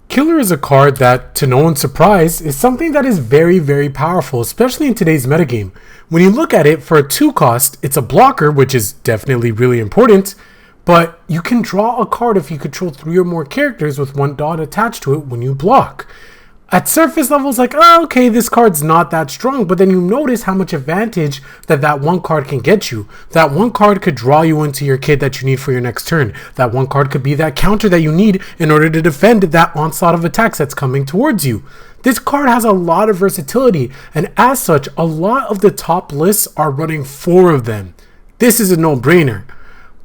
Killer is a card that, to no one's surprise, is something that is very, very powerful, especially in today's metagame. When you look at it, for a 2 cost, it's a blocker, which is definitely really important, but you can draw a card if you control 3 or more characters with 1 dot attached to it when you block. At surface level, it's like, oh, okay, this card's not that strong, but then you notice how much advantage that 1 card can get you. That 1 card could draw you into your kit that you need for your next turn. That 1 card could be that counter that you need in order to defend that onslaught of attacks that's coming towards you. This card has a lot of versatility, and as such, a lot of the top lists are running 4 of them. This is a no-brainer.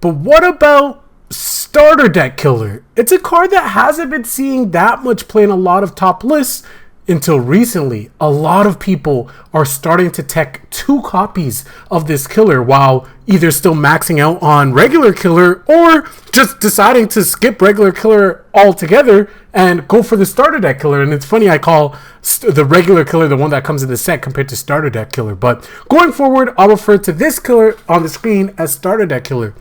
But what about Starter Deck Killer? It's a card that hasn't been seeing that much play in a lot of top lists until recently. A lot of people are starting to tech 2 copies of this killer while either still maxing out on regular killer or just deciding to skip regular killer altogether and go for the starter deck killer. And it's funny, I call the regular killer the one that comes in the set compared to starter deck killer. But going forward, I'll refer to this killer on the screen as starter deck killer.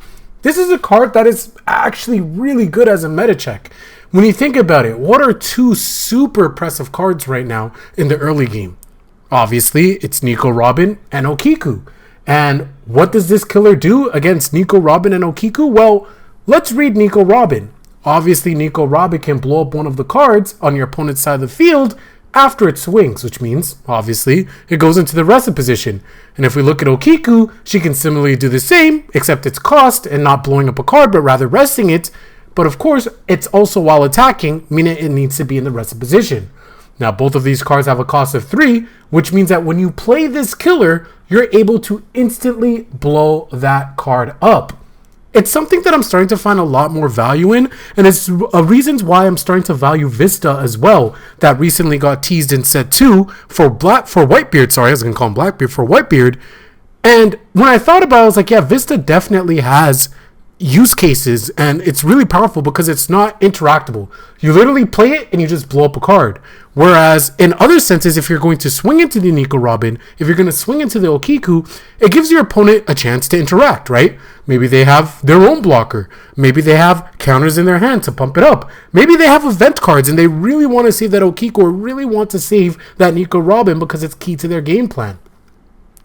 This is a card that is actually really good as a meta check. When you think about it, what are 2 super impressive cards right now in the early game? Obviously, it's Nico Robin and Okiku. And what does this killer do against Nico Robin and Okiku? Well, let's read Nico Robin. Obviously, Nico Robin can blow up one of the cards on your opponent's side of the field after it swings, which means, obviously, it goes into the rested position. And if we look at Okiku, she can similarly do the same, except it's cost and not blowing up a card, but rather resting it. But of course, it's also while attacking, meaning it needs to be in the rested position. Now, both of these cards have a cost of 3, which means that when you play this killer, you're able to instantly blow that card up. It's something that I'm starting to find a lot more value in, and it's reasons why I'm starting to value Vista as well, that recently got teased in set 2 for Whitebeard. Sorry, I was going to call him Blackbeard, for Whitebeard. And when I thought about it, I was like, yeah, Vista definitely has use cases, and it's really powerful because it's not interactable. You literally play it and you just blow up a card. Whereas in other senses, if you're going to swing into the Nico Robin, if you're going to swing into the Okiku, it gives your opponent a chance to interact, right? Maybe they have their own blocker. Maybe they have counters in their hand to pump it up. Maybe they have event cards and they really want to save that Okiku or really want to save that Nico Robin because it's key to their game plan.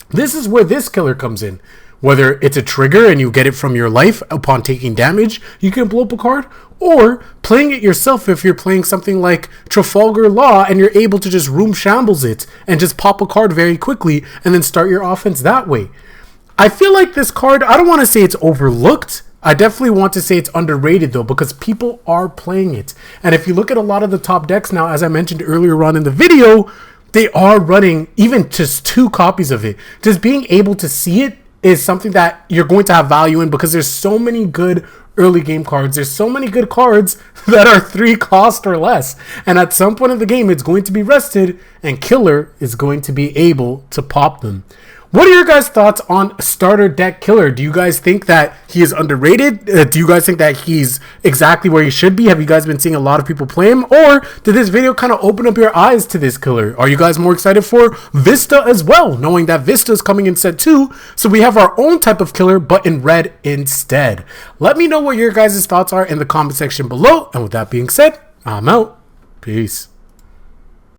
This is where this killer comes in. Whether it's a trigger and you get it from your life upon taking damage, you can blow up a card, or playing it yourself if you're playing something like Trafalgar Law and you're able to just room shambles it and just pop a card very quickly and then start your offense that way. I feel like this card, I don't want to say it's overlooked. I definitely want to say it's underrated though, because people are playing it. And if you look at a lot of the top decks now, as I mentioned earlier on in the video, they are running even just 2 copies of it. Just being able to see it is something that you're going to have value in because there's so many good early game cards. There's so many good cards that are 3 cost or less. And at some point in the game, it's going to be rested and Killer is going to be able to pop them. What are your guys' thoughts on Starter Deck Killer? Do you guys think that he is underrated? Do you guys think that he's exactly where he should be? Have you guys been seeing a lot of people play him? Or did this video kind of open up your eyes to this killer? Are you guys more excited for Vista as well, knowing that Vista is coming in set 2? So we have our own type of killer, but in red instead. Let me know what your guys' thoughts are in the comment section below. And with that being said, I'm out. Peace.